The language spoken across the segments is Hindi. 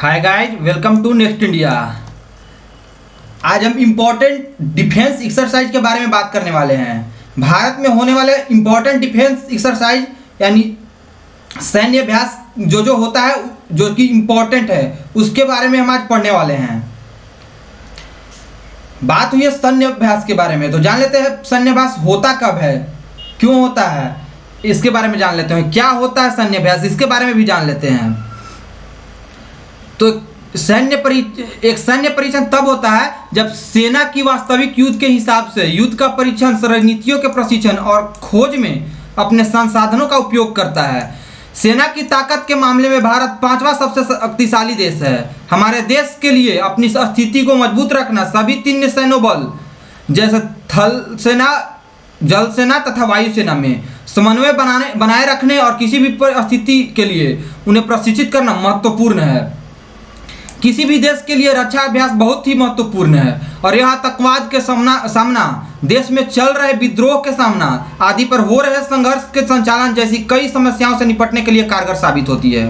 Hi guys, welcome to next India. आज हम इम्पोर्टेंट डिफेंस एक्सरसाइज के बारे में बात करने वाले हैं। भारत में होने वाले इम्पोर्टेंट डिफेंस एक्सरसाइज यानी सैन्य अभ्यास जो होता है, जो कि इम्पोर्टेंट है, उसके बारे में हम आज पढ़ने वाले हैं। बात हुई है सैन्य अभ्यास के बारे में, तो जान लेते हैं सैन्य अभ्यास होता कब है, क्यों होता है, इसके बारे में जान लेते हैं। क्या होता है सैन्य अभ्यास, इसके बारे में भी जान लेते हैं। तो एक सैन्य परीक्षण तब होता है जब सेना की वास्तविक युद्ध के हिसाब से युद्ध का परीक्षण रणनीतियों के प्रशिक्षण और खोज में अपने संसाधनों का उपयोग करता है। सेना की ताकत के मामले में भारत 5वां सबसे शक्तिशाली देश है। हमारे देश के लिए अपनी स्थिति को मजबूत रखना सभी तीन सैन्य बल जैसे थल सेना, जल सेना तथा वायु सेना में समन्वय बनाए रखने और किसी भी परिस्थिति के लिए उन्हें प्रशिक्षित करना महत्वपूर्ण है। किसी भी देश के लिए रक्षा अभ्यास बहुत ही महत्वपूर्ण है और यह आतंकवाद के सामना, देश में चल रहे विद्रोह के सामना आदि पर हो रहे संघर्ष के संचालन जैसी कई समस्याओं से निपटने के लिए कारगर साबित होती है।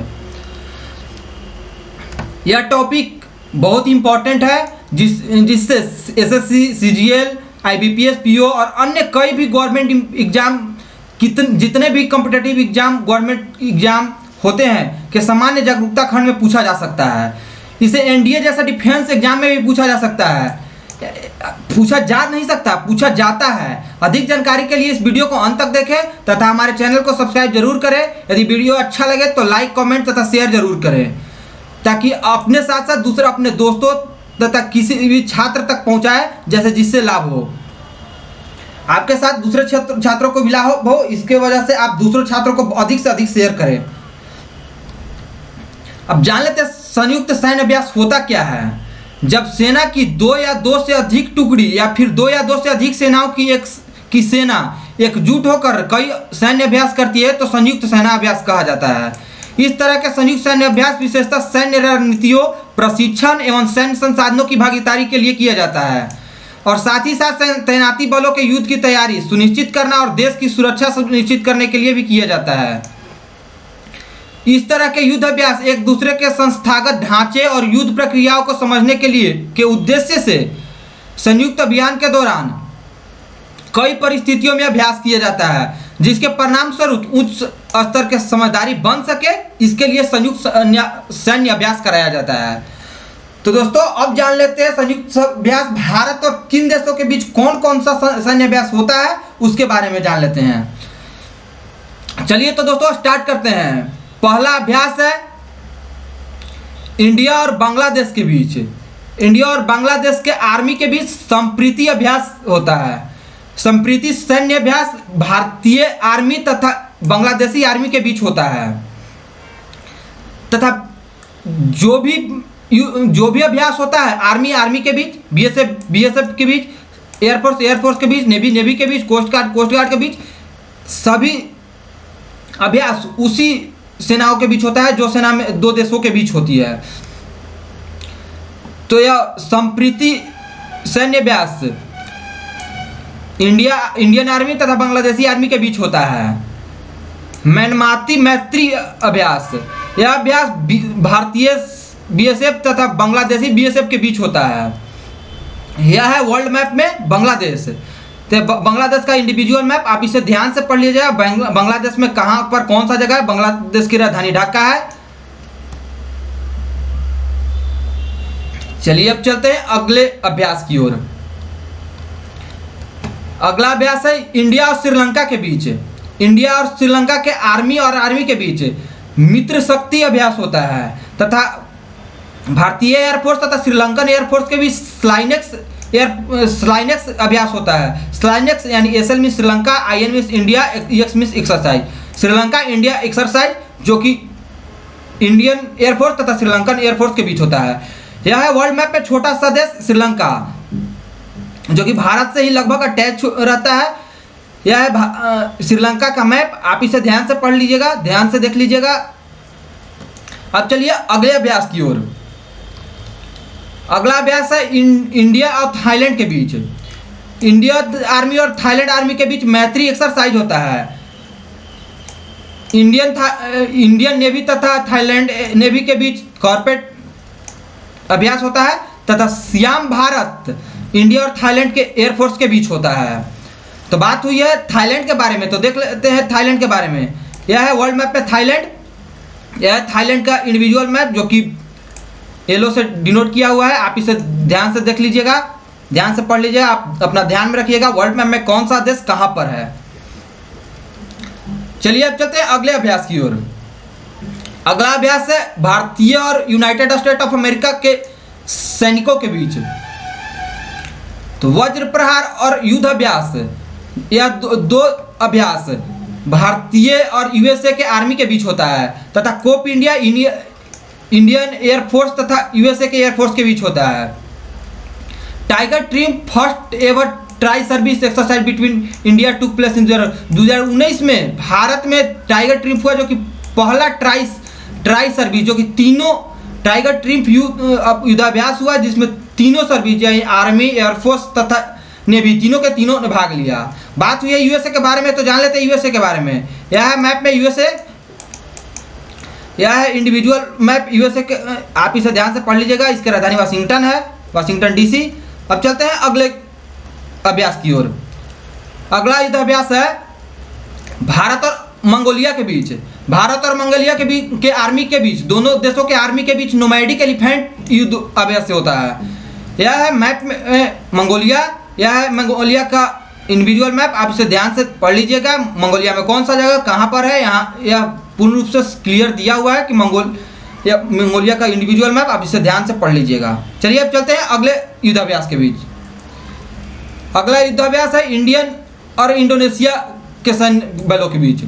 यह टॉपिक बहुत ही इंपॉर्टेंट है जिससे एसएससी, सीजीएल, आईबीपीएस, पीओ और अन्य कई भी गवर्नमेंट एग्जाम, जितने भी कॉम्पिटिटिव एग्जाम, गवर्नमेंट एग्जाम होते हैं के सामान्य जागरूकता खंड में पूछा जा सकता है। इसे एनडीए जैसा डिफेंस एग्जाम में भी पूछा जा सकता है। पूछा जा नहीं सकता, पूछा जाता है। अधिक जानकारी के लिए इस वीडियो को अंत तक देखें तथा हमारे चैनल को सब्सक्राइब जरूर करें। यदि वीडियो अच्छा लगे तो लाइक, कमेंट तथा शेयर जरूर करें ताकि अपने साथ साथ दूसरे अपने दोस्तों तथा किसी भी छात्र तक पहुंचाए जैसे जिससे लाभ हो। आपके साथ दूसरे छात्रों को भी लाभ हो, इसके वजह से आप दूसरे छात्रों को अधिक से अधिक शेयर करें। अब जान लेते हैं संयुक्त सैन्य अभ्यास होता क्या है। जब सेना की दो या दो से अधिक टुकड़ी या फिर दो या दो से अधिक सेनाओं की सेना एकजुट होकर कई सैन्य अभ्यास करती है तो संयुक्त सेना अभ्यास कहा जाता है। इस तरह के संयुक्त सैन्य अभ्यास विशेषतः सैन्य रणनीतियों, प्रशिक्षण एवं सैन्य संसाधनों की भागीदारी के लिए किया जाता है और साथ ही साथ तैनाती बलों के युद्ध की तैयारी सुनिश्चित करना और देश की सुरक्षा सुनिश्चित करने के लिए भी किया जाता है। इस तरह के युद्ध अभ्यास एक दूसरे के संस्थागत ढांचे और युद्ध प्रक्रियाओं को समझने के लिए के उद्देश्य से संयुक्त अभियान के दौरान कई परिस्थितियों में अभ्यास किया जाता है जिसके परिणाम स्वरूप उच्च स्तर के समझदारी बन सके, इसके लिए संयुक्त सैन्य अभ्यास कराया जाता है। तो दोस्तों अब जान लेते हैं संयुक्त अभ्यास भारत और किन देशों के बीच कौन कौन सा सैन्य अभ्यास होता है उसके बारे में जान लेते हैं। चलिए तो दोस्तों स्टार्ट करते हैं। पहला अभ्यास है इंडिया और बांग्लादेश के बीच। इंडिया और बांग्लादेश के आर्मी के बीच संप्रीति अभ्यास होता है। संप्रीति सैन्य अभ्यास भारतीय आर्मी तथा बांग्लादेशी आर्मी के बीच होता है तथा जो भी अभ्यास होता है आर्मी के बीच, बीएसएफ के बीच, एयरफोर्स के बीच, नेवी के बीच, कोस्ट गार्ड के बीच, सभी अभ्यास उसी सेनाओं के बीच होता है जो सेना में दो देशों के बीच होती है। तो यह संप्रीति सैन्य अभ्यास इंडियन आर्मी तथा बांग्लादेशी आर्मी के बीच होता है। मैनमाती मैत्री अभ्यास, यह अभ्यास भारतीय बीएसएफ तथा बांग्लादेशी बीएसएफ के बीच होता है। यह है वर्ल्ड मैप में बांग्लादेश। तो बांग्लादेश का इंडिविजुअल मैप आप इसे ध्यान से पढ़ लीजिएगा। बांग्लादेश में कहां पर कौन सा जगह है। बांग्लादेश की राजधानी ढाका है। चलिए अब चलते हैं अगले अभ्यास की ओर। अगला अभ्यास है इंडिया और श्रीलंका के बीच। इंडिया और श्रीलंका के आर्मी के बीच मित्र शक्ति अभ्यास होता है तथा भारतीय एयरफोर्स तथा श्रीलंकन एयरफोर्स के बीच स्लाइनेक्स अभ्यास होता है। स्लाइनेक्स यानी SL mean Sri Lanka, IN mean India, X mean exercise. Sri Lanka India exercise जो कि इंडियन एयरफोर्स तथा श्रीलंकन एयरफोर्स के बीच होता है। यह है वर्ल्ड मैप में छोटा सा देश श्रीलंका जो कि भारत से ही लगभग अटैच रहता है। यह है श्रीलंका का मैप, आप इसे ध्यान से पढ़ लीजिएगा, ध्यान से देख लीजिएगा। अब चलिए अगले अभ्यास की ओर। अगला अभ्यास है इंडिया और थाईलैंड के बीच। इंडिया आर्मी और थाईलैंड आर्मी के बीच मैत्री एक्सरसाइज होता है। इंडियन नेवी तथा थाईलैंड नेवी के बीच कॉर्पेट अभ्यास होता है, तथा सियाम भारत इंडिया और थाईलैंड के एयरफोर्स के बीच होता है। तो बात हुई है थाईलैंड के बारे में, तो देख लेते हैं थाईलैंड के बारे में। यह है वर्ल्ड मैप में थाईलैंड, यह है थाईलैंड का इंडिविजुअल मैप जो कि येलो से डिनोट किया हुआ है। आप इसे ध्यान से देख लीजिएगा, ध्यान से पढ़ लीजिएगा, आप अपना ध्यान में रखिएगा वर्ल्ड मैप में कौन सा देश कहां पर है। चलिए अब चलते हैं अगले अभ्यास की ओर। अगला अभ्यास है भारतीय और यूनाइटेड स्टेट ऑफ अमेरिका के सैनिकों के बीच। तो वज्र प्रहार और युद्ध अभ्यास, यह दो अभ्यास भारतीय और यूएसए के आर्मी के बीच होता है, तथा कोप इंडिया इंडियन एयरफोर्स तथा यूएसए के एयरफोर्स के बीच होता है। Tiger trim first ever tri service exercise between India took place in 2019 में भारत में टाइगर ट्रिम्फ हुआ, जो कि पहला ट्राई सर्विस जो कि तीनों टाइगर ट्रिम्फ युद्धाभ्यास हुआ, जिसमें तीनों सर्विस यानी आर्मी, एयरफोर्स तथा नेवी तीनों ने भाग लिया। बात हुई है यूएसए के बारे में, तो जान लेते हैं यूएसए के बारे में। यह है मैप में यूएसए, यह है इंडिविजुअल मैप यूएसए के, आप इसे ध्यान से पढ़ लीजिएगा। इसकी राजधानी वाशिंगटन है, वाशिंगटन डीसी। अब चलते हैं अगले अभ्यास की ओर। अगला युद्ध अभ्यास है भारत और मंगोलिया के बीच। भारत और मंगोलिया के बीच के आर्मी के बीच, दोनों देशों के आर्मी के बीच नोमैडिक एलिफेंट युद्ध अभ्यास से होता है। यह है मैप में मंगोलिया, यह है मंगोलिया का इंडिविजुअल मैप, आप इसे ध्यान से पढ़ लीजिएगा। मंगोलिया में कौन सा जगह कहाँ पर है, यहाँ यह पूर्ण रूप से क्लियर दिया हुआ है कि मंगोलिया का इंडिविजुअल मैप, आप इसे ध्यान से पढ़ लीजिएगा। चलिए अब चलते हैं अगले युद्धाभ्यास के बीच। अगला युद्धाभ्यास है इंडियन और इंडोनेशिया के सैन्य बलों के बीच।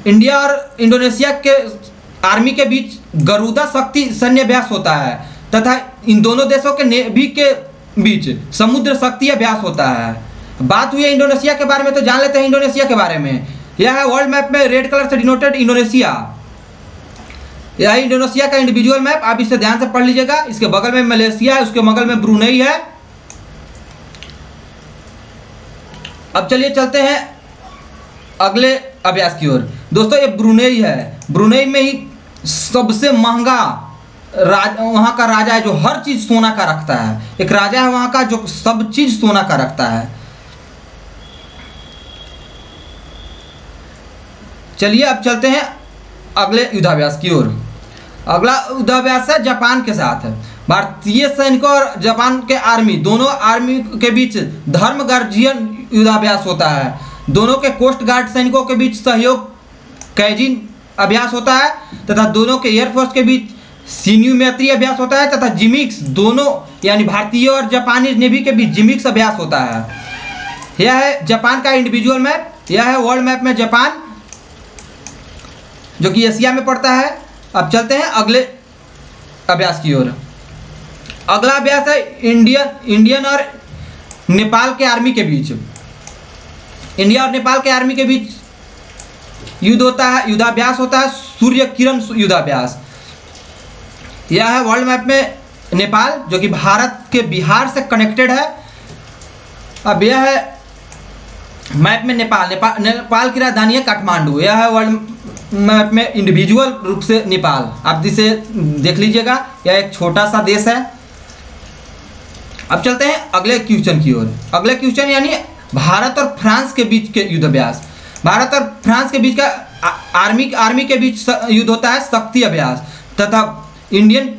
इंडिया और इंडोनेशिया के आर्मी के बीच गरुदा शक्ति सैन्य अभ्यास होता है, तथा इन दोनों देशों के नेवी के बीच समुद्र शक्ति अभ्यास होता है। बात हुई है इंडोनेशिया के बारे में, तो जान लेते हैं इंडोनेशिया के बारे में। यह है वर्ल्ड मैप में रेड कलर से डिनोटेड इंडोनेशिया, यह है इंडोनेशिया का इंडिविजुअल मैप, आप इसे ध्यान से पढ़ लीजिएगा। इसके बगल में मलेशिया है, उसके बगल में ब्रुनेई है। अब चलिए चलते हैं अगले अभ्यास की ओर। दोस्तों ये ब्रुनेई है, ब्रुनेई में ही सबसे महंगा वहाँ का राजा है जो हर चीज सोना का रखता है। एक राजा है वहाँ का जो सब चीज सोना का रखता है। चलिए अब चलते हैं अगले युद्धाभ्यास की ओर। अगला युद्धाभ्यास है जापान के साथ। भारतीय सैनिकों और जापान के आर्मी, दोनों आर्मी के बीच धर्म गार्जियन युद्धाभ्यास होता है। दोनों के कोस्ट गार्ड सैनिकों के बीच सहयोग कैजिन अभ्यास होता है, तथा दोनों के एयरफोर्स के बीच सीन्यू मैत्री अभ्यास होता है, तथा जिमिक्स, दोनों यानी भारतीय और जापानी नेवी के बीच जिमिक्स अभ्यास होता है। यह है जापान का इंडिविजुअल मैप, यह है वर्ल्ड मैप में जापान जो कि एशिया में पड़ता है। अब चलते हैं अगले अभ्यास की ओर। अगला अभ्यास है इंडियन और नेपाल के आर्मी के बीच। इंडिया और नेपाल के आर्मी के बीच युद्ध होता है, युद्धाभ्यास होता है सूर्य किरण युद्धाभ्यास। यह है वर्ल्ड मैप में नेपाल जो कि भारत के बिहार से कनेक्टेड है। अब यह है मैप में नेपाल की राजधानी है काठमांडू। यह है वर्ल्ड मैप में इंडिविजुअल रूप से नेपाल, आप इसे देख लीजिएगा, यह एक छोटा सा देश है। अब चलते हैं अगले क्वेश्चन की ओर। अगले क्वेश्चन यानी भारत और फ्रांस के बीच के युद्ध अभ्यास। भारत और फ्रांस के बीच का आर्मी के बीच युद्ध होता है शक्ति अभ्यास, तथा इंडियन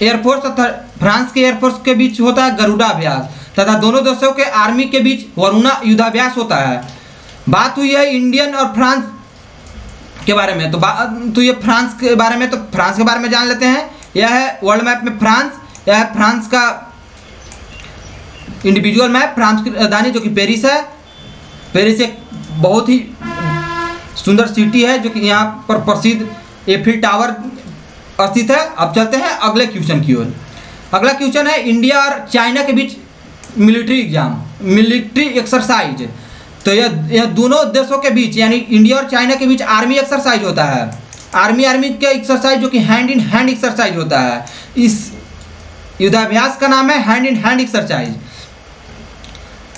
एयरफोर्स तथा फ्रांस के एयरफोर्स के बीच होता है गरुड़ा अभ्यास, तथा दोनों देशों के आर्मी के बीच वरुणा युद्धाभ्यास होता है। बात हुई है इंडियन और फ्रांस के बारे में, तो ये फ्रांस के बारे में, तो फ्रांस के बारे में जान लेते हैं। यह है वर्ल्ड मैप में फ्रांस, यह है फ्रांस का इंडिविजुअल मैप। फ्रांस की राजधानी जो कि पेरिस है। पेरिस एक बहुत ही सुंदर सिटी है जो कि यहाँ पर प्रसिद्ध एफिल टावर स्थित है। अब चलते हैं अगले क्वेश्चन की ओर। अगला क्वेश्चन है इंडिया और चाइना के बीच मिलिट्री एक्सरसाइज। तो यह दोनों देशों के बीच यानी इंडिया और चाइना के बीच आर्मी एक्सरसाइज होता है। आर्मी का एक्सरसाइज जो कि हैंड इन हैंड एक्सरसाइज होता है। इस युद्धाभ्यास का नाम है हैंड इन हैंड एक्सरसाइज।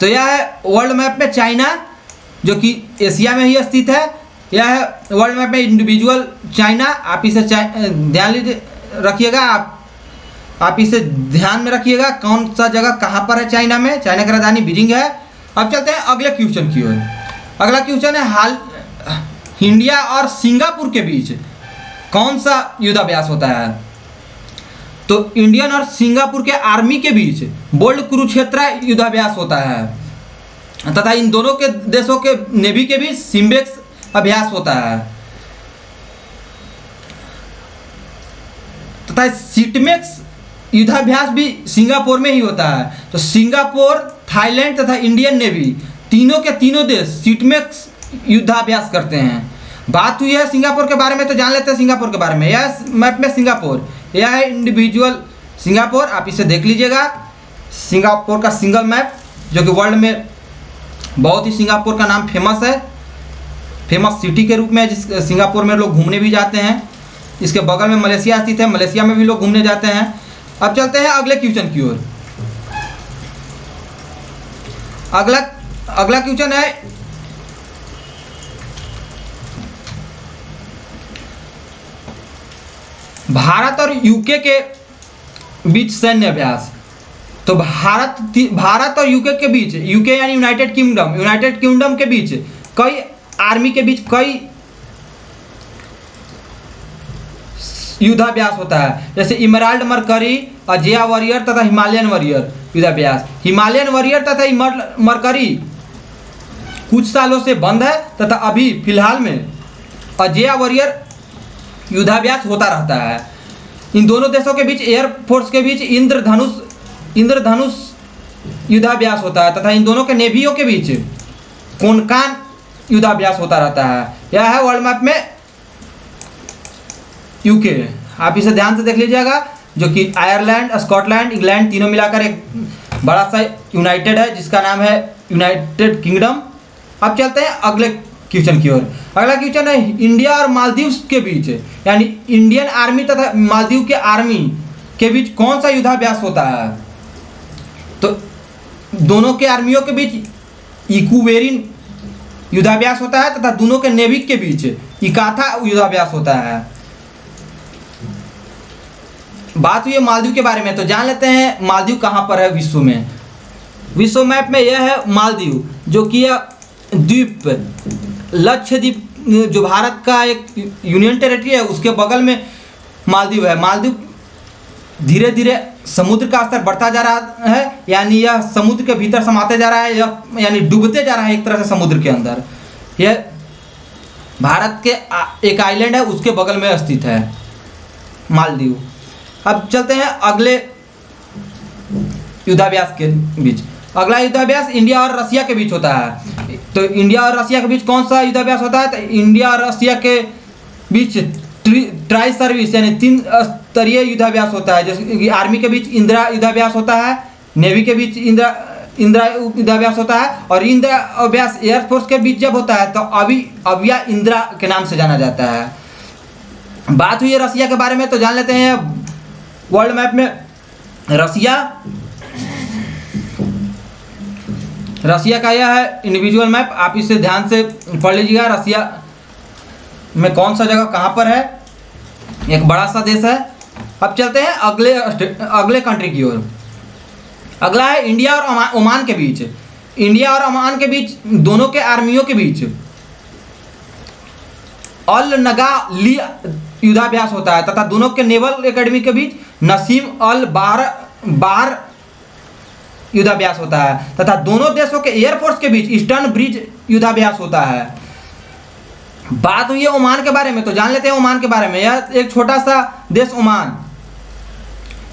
तो यह है वर्ल्ड मैप में चाइना जो कि एशिया में ही स्थित है। यह है वर्ल्ड मैप में इंडिविजुअल चाइना, आप इसे ध्यान लीजिए रखिएगा, आप आप इसे ध्यान में रखिएगा, कौन सा जगह कहाँ पर है चाइना में। चाइना की राजधानी बीजिंग है। अब चलते हैं अगले क्वेश्चन की ओर। अगला क्वेश्चन है, हाल इंडिया और सिंगापुर के बीच कौन सा युद्धाभ्यास होता है? तो इंडियन और सिंगापुर के आर्मी के बीच बोल्ड कुरुक्षेत्र युद्धाभ्यास होता है तथा इन दोनों के देशों के नेवी के बीच सिम्बेक्स अभ्यास होता है तथा सिटमेक्स युद्धाभ्यास भी सिंगापुर में ही होता है। तो सिंगापुर, थाईलैंड तथा इंडियन नेवी तीनों के तीनों देश सिटमेक्स युद्धाभ्यास करते हैं। बात हुई है सिंगापुर के बारे में, तो जान लेते हैं सिंगापुर के बारे में। यह मैप में सिंगापुर, यह है इंडिविजुअल सिंगापुर, आप इसे देख लीजिएगा। सिंगापुर का सिंगल मैप जो कि वर्ल्ड में बहुत ही सिंगापुर का नाम फेमस है, फेमस सिटी के रूप में, जिस सिंगापुर में लोग घूमने भी जाते हैं। इसके बगल में मलेशिया स्थित है, मलेशिया में भी लोग घूमने जाते हैं। अब चलते हैं अगले क्वेश्चन की ओर। अगला क्वेश्चन है, भारत और यूके के बीच सैन्य अभ्यास। तो भारत और यूके के बीच, यूके यानी यूनाइटेड किंगडम के बीच कई आर्मी के बीच कई युद्धाभ्यास होता है, जैसे इमराल्ड मरकरी, अजेया वॉरियर तथा हिमालयन वॉरियर युद्धाभ्यास। हिमालयन वॉरियर तथा मरकरी कुछ सालों से बंद है तथा अभी फिलहाल में अजेया वॉरियर युद्धाभ्यास होता रहता है। इन दोनों देशों के बीच एयरफोर्स के बीच इंद्रधनुष युद्धाभ्यास होता है तथा इन दोनों के नेवियों के बीच कोनकान युद्धाभ्यास होता रहता है। यह है वर्ल्ड मैप में यूके। आप इसे ध्यान से देख लीजिएगा, जो कि आयरलैंड, स्कॉटलैंड, इंग्लैंड तीनों मिलाकर एक बड़ा सा यूनाइटेड है, जिसका नाम है यूनाइटेड किंगडम। अब चलते हैं अगले क्वेश्चन की ओर। अगला क्वेश्चन है, इंडिया और मालदीव के बीच, यानी इंडियन आर्मी तथा मालदीव के आर्मी के बीच कौन सा युद्धाभ्यास होता है? तो दोनों के आर्मियों के बीच इक्वेरिन युद्धाभ्यास होता है तथा दोनों के नेवी के बीच इकाथा युद्धाभ्यास होता है। बात हुई है मालदीव के बारे में, तो जान लेते हैं मालदीव कहाँ पर है विश्व में। विश्व मैप में यह है मालदीव, जो कि यह द्वीप, लक्षद्वीप जो भारत का एक यूनियन टेरिटरी है, उसके बगल में मालदीव है। मालदीव धीरे धीरे समुद्र का स्तर बढ़ता जा रहा है, यानी यह समुद्र के भीतर समाते जा रहा है, यह यानी डूबते जा रहा है एक तरह से समुद्र के अंदर। यह भारत के एक आइलैंड है, उसके बगल में स्थित है मालदीव। अब चलते हैं अगले युद्धाभ्यास के बीच। अगला युद्धाभ्यास इंडिया और रसिया के बीच होता है। तो इंडिया और रसिया के बीच कौन सा युद्धाभ्यास होता है? तो इंडिया और रसिया के बीच ट्राई सर्विस यानी 3 स्तरीय युद्धाभ्यास होता है, जैसे कि आर्मी के बीच इंदिरा युद्धाभ्यास होता है, नेवी के बीच इंदिरा युद्धाभ्यास होता है, और इंदिरा अभ्यास एयरफोर्स के बीच जब होता है तो अब यह इंदिरा के नाम से जाना जाता है। बात हुई है रसिया के बारे में, तो जान लेते हैं वर्ल्ड मैप में रसिया का यह है इंडिविजुअल मैप, आप इसे ध्यान से पढ़ लीजिएगा। रसिया में कौन सा जगह कहाँ पर है, एक बड़ा सा देश है। अब चलते हैं अगले कंट्री की ओर। अगला है इंडिया और ओमान के बीच। इंडिया और ओमान के बीच दोनों के आर्मियों के बीच अल नगा ली युद्धाभ्यास होता है तथा दोनों के नेवल एकेडमी के बीच नसीम अल बार युद्धाभ्यास होता है तथा दोनों देशों के एयरफोर्स के बीच ईस्टर्न ब्रिज युद्धाभ्यास होता है। बात हुई है ओमान के बारे में, तो जान लेते हैं ओमान के बारे में। यह एक छोटा सा देश ओमान,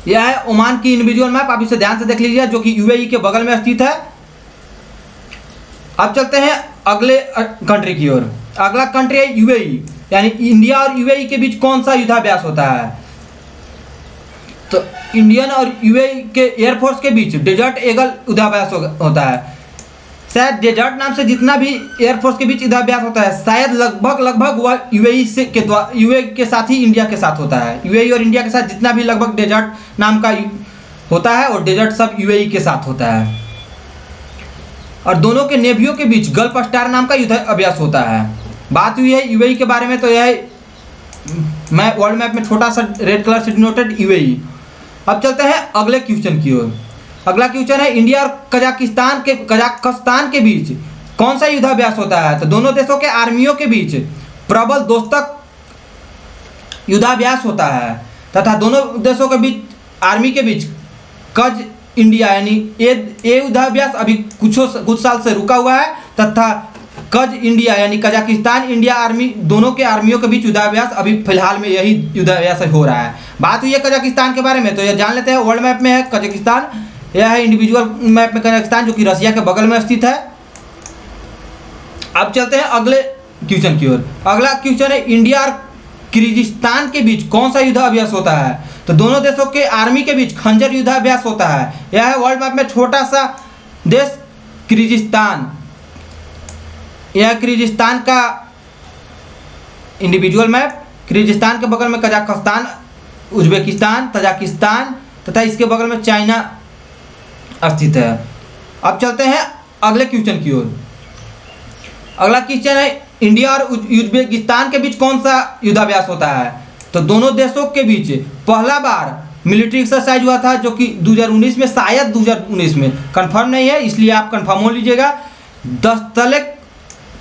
यह है ओमान की इंडिविजुअल मैप, आप इसे ध्यान से देख लीजिए, जो कि यूएई के बगल में स्थित है। अब चलते हैं अगले कंट्री की ओर। अगला कंट्री है यूएई, यानी इंडिया और यूएई के बीच कौन सा युद्धाभ्यास होता है? तो इंडियन और यूएई के एयरफोर्स के बीच डेजर्ट ईगल युद्धाभ्यास होता है। शायद डेजर्ट नाम से जितना भी एयरफोर्स के बीच युद्धाभ्यास होता है, शायद लगभग वह यूएई के साथ ही इंडिया के साथ होता है। यूएई और इंडिया के साथ जितना भी लगभग डेजर्ट नाम का होता है, और डेजर्ट सब यूएई के साथ होता है। और दोनों के नेवियों के बीच गल्फ स्टार नाम का युद्धाभ्यास होता है। बात हुई है यूएई के बारे में, तो यह मैं वर्ल्ड मैप में छोटा सा रेड कलर से डिनोटेड यूएई। अब चलते हैं अगले क्वेश्चन की ओर। अगला क्वेश्चन है इंडिया और कजाकिस्तान के बीच कौन सा युद्धाभ्यास होता है? तो दोनों देशों के आर्मियों के बीच प्रबल दोस्तक युद्धाभ्यास होता है तथा दोनों देशों के बीच आर्मी के बीच कज इंडिया यानी ये युद्धाभ्यास अभी कुछ साल से रुका हुआ है तथा कज इंडिया यानी कजाकिस्तान इंडिया आर्मी दोनों के आर्मियों के बीच युद्धाभ्यास अभी फिलहाल में यही युद्धाभ्यास हो रहा है। बात हुई है कजाकिस्तान के बारे में, तो यह जान लेते हैं। वर्ल्ड मैप में है कजाकिस्तान, यह है इंडिविजुअल मैप में कजाकिस्तान जो कि रसिया के बगल में स्थित है। अब चलते हैं अगले क्वेश्चन की ओर। अगला क्वेश्चन है इंडिया और किर्गिस्तान के बीच कौन सा युद्धाभ्यास होता है? तो दोनों देशों के आर्मी के बीच खंजर युद्धाभ्यास होता है। यह है वर्ल्ड मैप में छोटा सा देश किर्गिस्तान। यह किर्गिस्तान का इंडिविजुअल मैप। किर्गिस्तान के बगल में कजाकिस्तान, उज्बेकिस्तान, तजाकिस्तान तथा इसके बगल में चाइना स्थित है। अब चलते हैं अगले क्वेश्चन की ओर। अगला क्वेश्चन है इंडिया और उज्बेकिस्तान के बीच कौन सा युद्धाभ्यास होता है? तो दोनों देशों के बीच पहला बार मिलिट्री एक्सरसाइज हुआ था जो कि 2019 में, शायद 2019 में, कंफर्म नहीं है इसलिए आप कंफर्म हो लीजिएगा। 10 तलक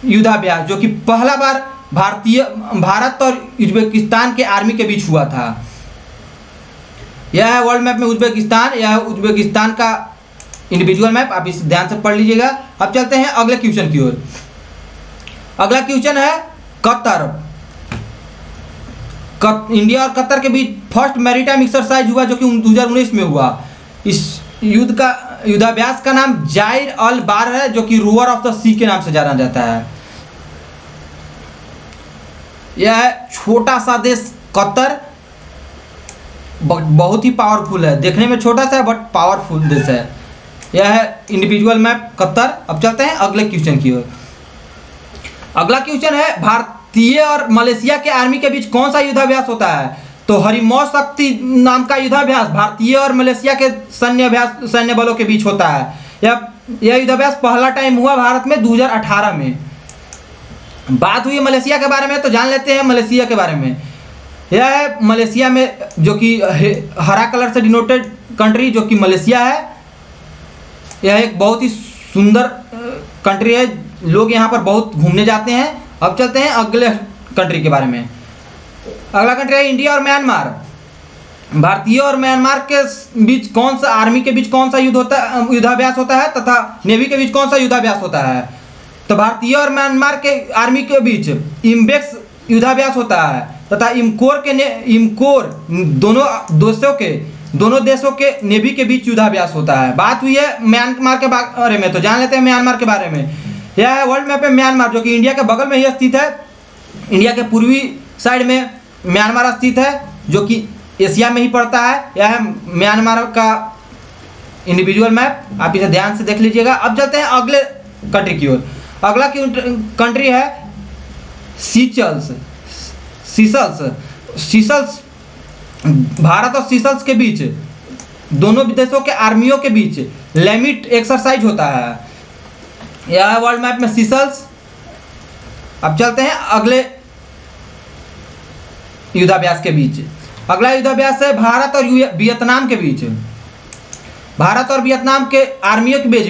युद्धाभ्यास जो कि पहला बार भारत और उज्बेकिस्तान के आर्मी के बीच हुआ था। यह है वर्ल्ड मैप में उज्बेकिस्तान, यह है उज्बेकिस्तान का इंडिविजुअल मैप, आप इसे ध्यान से पढ़ लीजिएगा। अब चलते हैं अगले क्वेश्चन की ओर। अगला क्वेश्चन है कतर। इंडिया और कतर के बीच फर्स्ट मैरीटाइम एक्सरसाइज हुआ जो कि 2019 में हुआ। इस युद्धाभ्यास का नाम जायर अल बार है जो कि रोअर ऑफ द सी के नाम से जाना जाता है। यह है छोटा सा देश कतर, बहुत ही पावरफुल है, देखने में छोटा सा है बट पावरफुल देश है। यह है इंडिविजुअल मैप कतर। अब चलते हैं अगले क्वेश्चन की ओर। अगला क्वेश्चन है भारतीय और मलेशिया के आर्मी के बीच कौन सा युद्धाभ्यास होता है? तो हरिमौज शक्ति नाम का युद्धाभ्यास भारतीय और मलेशिया के सैन्य बलों के बीच होता है। यह युद्धाभ्यास पहला टाइम हुआ भारत में 2018 में। बात हुई मलेशिया के बारे में, तो जान लेते हैं मलेशिया के बारे में। यह है मलेशिया में जो कि हरा कलर से डिनोटेड कंट्री जो कि मलेशिया है। यह एक बहुत ही सुंदर कंट्री है, लोग यहाँ पर बहुत घूमने जाते हैं। अब चलते हैं अगले कंट्री के बारे में। अगला कंट्री है इंडिया और म्यांमार। भारतीय और म्यांमार के बीच कौन सा, आर्मी के बीच कौन सा युद्धाभ्यास होता है तथा नेवी के बीच कौन सा युद्धाभ्यास होता है? तो भारतीय और म्यांमार के आर्मी के बीच इम्बेक्स युद्धाभ्यास होता है तथा इमकोर दोनों देशों के नेवी के बीच युद्धाभ्यास होता है। बात हुई है म्यांमार के बारे में, तो जान लेते हैं म्यांमार के बारे में। यह है वर्ल्ड मैप में म्यांमार जो कि इंडिया के बगल में ही स्थित है। इंडिया के पूर्वी साइड में म्यांमार स्थित है जो कि एशिया में ही पड़ता है। यह है म्यांमार का इंडिविजुअल मैप, आप इसे ध्यान से देख लीजिएगा। अब चलते हैं अगले कंट्री की ओर। अगला कंट्री है सीशल्स। भारत और सीशल्स के बीच, दोनों देशों के आर्मियों के बीच लिमिट एक्सरसाइज होता है। यह है वर्ल्ड मैप में सीशल्स। अब चलते हैं अगले युद्धाभ्यास के बीच। अगला युद्धाभ्यास है भारत और वियतनाम के बीच। भारत और वियतनाम के आर्मियों के बीच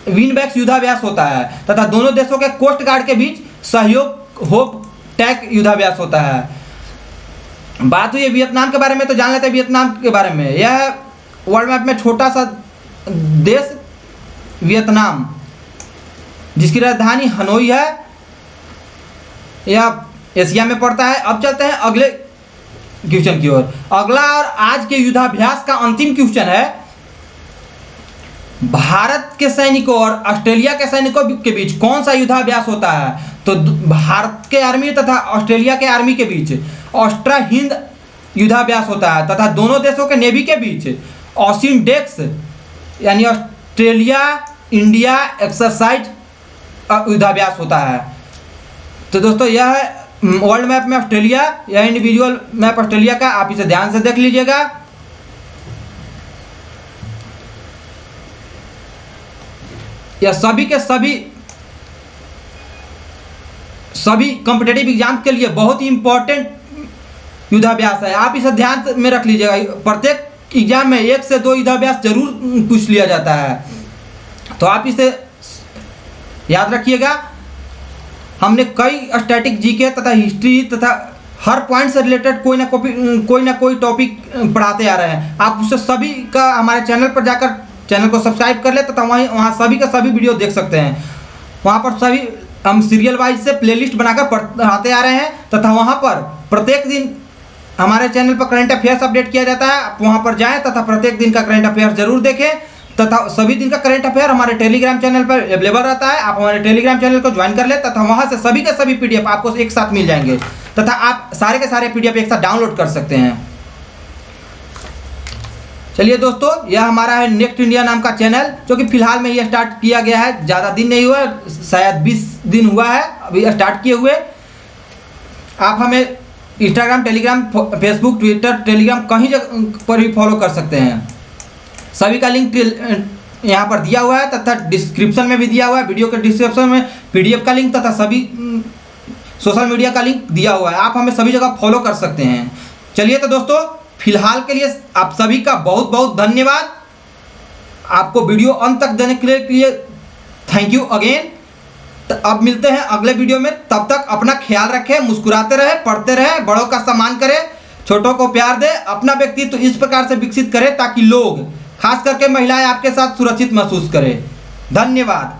विनबैक्स युद्धाभ्यास होता है तथा दोनों देशों के कोस्ट गार्ड के बीच सहयोग होप टैक युद्धाभ्यास होता है। बात हुई है वियतनाम के बारे में, तो जान लेते हैं वियतनाम के बारे में। यह वर्ल्ड मैप में छोटा सा देश वियतनाम जिसकी राजधानी हनोई है। यह एशिया में पड़ता है। अब चलते हैं अगले क्वेश्चन की ओर। अगला और आज के युद्धाभ्यास का अंतिम क्वेश्चन है भारत के सैनिकों और ऑस्ट्रेलिया के सैनिकों के बीच कौन सा युद्धाभ्यास होता है? तो भारत के आर्मी तथा ऑस्ट्रेलिया के आर्मी के बीच ऑस्ट्रा हिंद युद्धाभ्यास होता है तथा दोनों देशों के नेवी के बीच ऑसिन डेक्स यानी ऑस्ट्रेलिया इंडिया एक्सरसाइज युद्धाभ्यास होता है। तो दोस्तों यह है वर्ल्ड मैप में ऑस्ट्रेलिया, यह इंडिविजुअल मैप ऑस्ट्रेलिया का, आप इसे ध्यान से देख लीजिएगा। यह सभी के सभी कॉम्पिटेटिव एग्जाम के लिए बहुत ही इंपॉर्टेंट युद्धाभ्यास है। आप इसे ध्यान में रख लीजिएगा, प्रत्येक एग्जाम में 1 से 2 युद्धाभ्यास जरूर पूछ लिया जाता है, तो आप इसे याद रखिएगा। हमने कई स्टैटिक जीके तथा हिस्ट्री तथा हर पॉइंट से रिलेटेड कोई ना कोई टॉपिक पढ़ाते आ रहे हैं। आप उससे सभी का हमारे चैनल पर जाकर चैनल को सब्सक्राइब कर ले तथा वहाँ सभी का सभी वीडियो देख सकते हैं। वहाँ पर सभी हम सीरियल वाइज से प्लेलिस्ट बनाकर पढ़ाते आ रहे हैं तथा वहाँ पर प्रत्येक दिन हमारे चैनल पर करंट अफेयर्स अपडेट किया जाता है। आप वहाँ पर जाएँ तथा प्रत्येक दिन का करंट अफेयर्स जरूर देखें तथा सभी दिन का करंट अफेयर हमारे टेलीग्राम चैनल पर अवेलेबल रहता है। आप हमारे टेलीग्राम चैनल को ज्वाइन कर ले तथा वहाँ से सभी के सभी पीडीएफ आपको एक साथ मिल जाएंगे तथा आप सारे के सारे पीडीएफ एक साथ डाउनलोड कर सकते हैं। चलिए दोस्तों, यह हमारा है नेक्स्ट इंडिया नाम का चैनल, जो कि फिलहाल में ये स्टार्ट किया गया है, ज़्यादा दिन नहीं हुआ, शायद 20 दिन हुआ है अभी स्टार्ट किए हुए। आप हमें Instagram, Telegram, Facebook, Twitter, Telegram कहीं पर भी फॉलो कर सकते हैं। सभी का लिंक यहाँ पर दिया हुआ है तथा डिस्क्रिप्शन में भी दिया हुआ है। वीडियो के डिस्क्रिप्शन में पीडीएफ का लिंक तथा सभी सोशल मीडिया का लिंक दिया हुआ है। आप हमें सभी जगह फॉलो कर सकते हैं। चलिए तो दोस्तों, फिलहाल के लिए आप सभी का बहुत बहुत धन्यवाद। आपको वीडियो अंत तक देने के लिए थैंक यू अगेन। तो अब मिलते हैं अगले वीडियो में, तब तक अपना ख्याल रखें, मुस्कुराते रहे, पढ़ते रहे, बड़ों का सम्मान करें, छोटों को प्यार दें, अपना व्यक्तित्व इस प्रकार से विकसित करें ताकि लोग, खास करके महिलाएं, आपके साथ सुरक्षित महसूस करें। धन्यवाद।